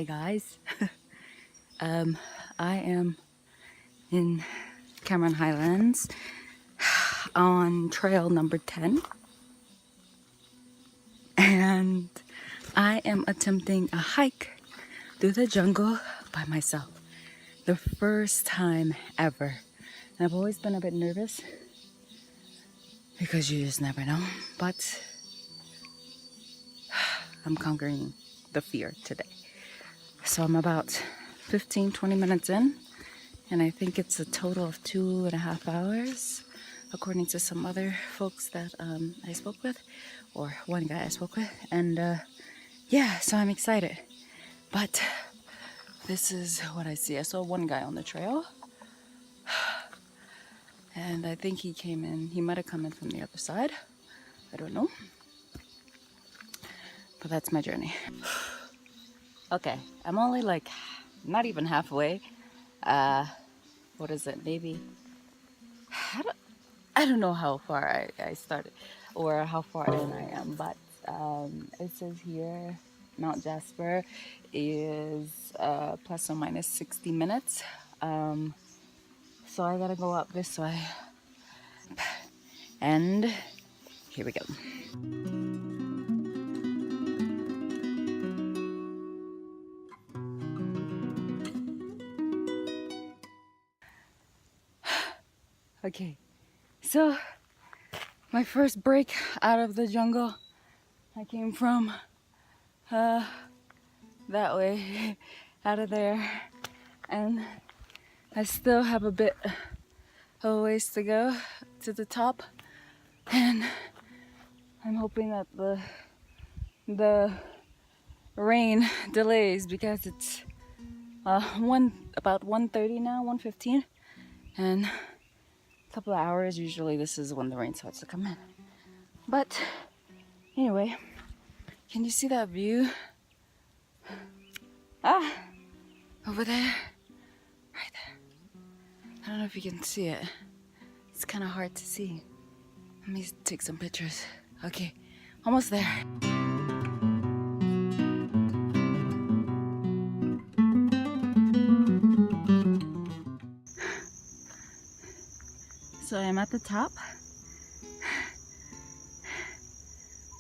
Hey guys, I am in Cameron Highlands on trail number 10, and I am attempting a hike through the jungle by myself. The first time ever. And I've always been a bit nervous because you just never know, but I'm conquering the fear today. So I'm about 15-20 minutes in, and I think it's a total of 2.5 hours according to some other folks that I spoke with, or one guy I spoke with. And yeah, so I'm excited, but this is what I see. I saw one guy on the trail, and I think he might have come in from the other side, I don't know, but that's my journey. Okay, I'm only like not even halfway. What is it? Maybe I don't know how far I started or how far in I am, but it says here Mount Jasar is plus or minus 60 minutes. So I gotta go up this way, and here we go. Okay, so my first break out of the jungle, I came from that way, out of there, and I still have a bit of a ways to go to the top, and I'm hoping that the rain delays because it's about 1:30 now, 1:15, and couple of hours. Usually this is when the rain starts to come in. But anyway, can you see that view? Over there, right there. I don't know if you can see it. It's kind of hard to see. Let me take some pictures. Okay, almost there. So I'm at the top,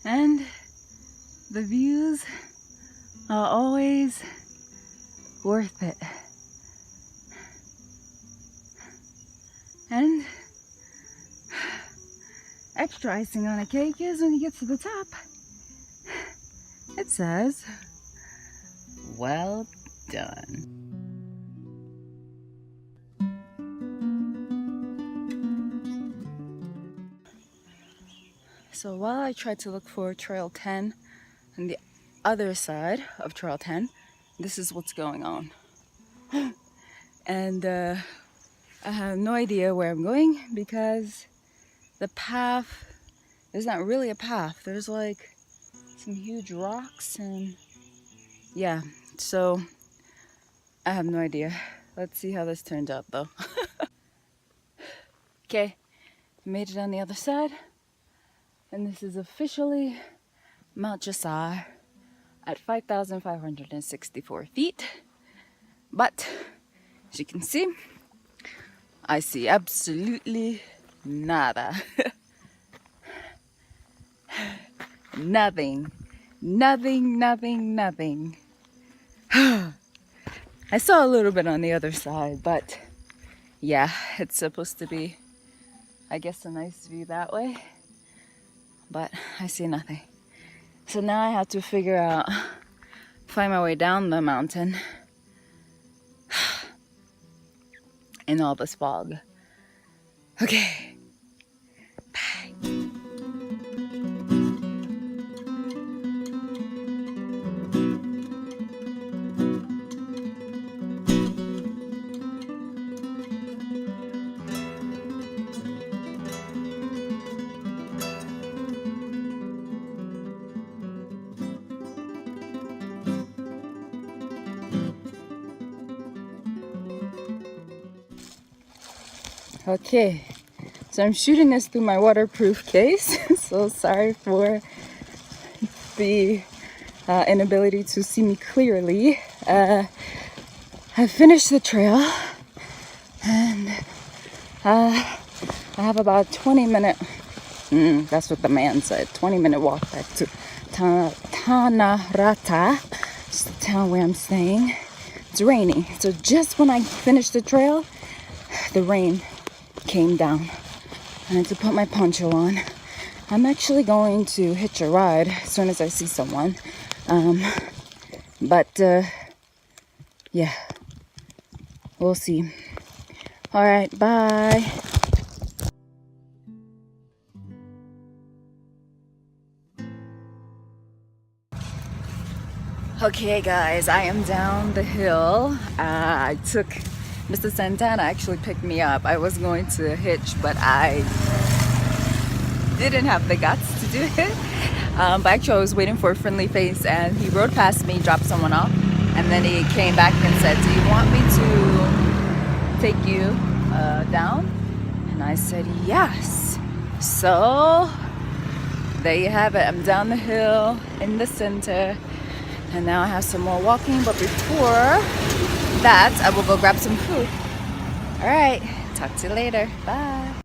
and the views are always worth it. And extra icing on a cake is when you get to the top, it says, "Well done." So while I tried to look for Trail 10 on the other side of Trail 10, this is what's going on. And I have no idea where I'm going because the path is not really a path. There's like some huge rocks, and yeah, so I have no idea. Let's see how this turns out though. Okay, made it on the other side. And this is officially Mount Jasar at 5,564 feet. But as you can see, I see absolutely nada. Nothing. I saw a little bit on the other side, but yeah, it's supposed to be, I guess, a nice view that way. But I see nothing. So now I have to find my way down the mountain in all this fog. Okay, bye. Okay, so I'm shooting this through my waterproof case. So sorry for the inability to see me clearly. I finished the trail, and I have about 20-minute, that's what the man said, 20-minute walk back to Tanarata, it's the town where I'm staying. It's raining, so just when I finished the trail, the rain came down. I had to put my poncho on. I'm actually going to hitch a ride as soon as I see someone. Yeah, we'll see. All right, bye. Okay guys, I am down the hill. I took Mr. Santana actually picked me up. I was going to hitch, but I didn't have the guts to do it. But actually I was waiting for a friendly face, and he rode past me, dropped someone off, and then he came back and said, do you want me to take you down? And I said yes. So there you have it. I'm down the hill in the center, and now I have some more walking, but before that I will go grab some food. All right, talk to you later. Bye.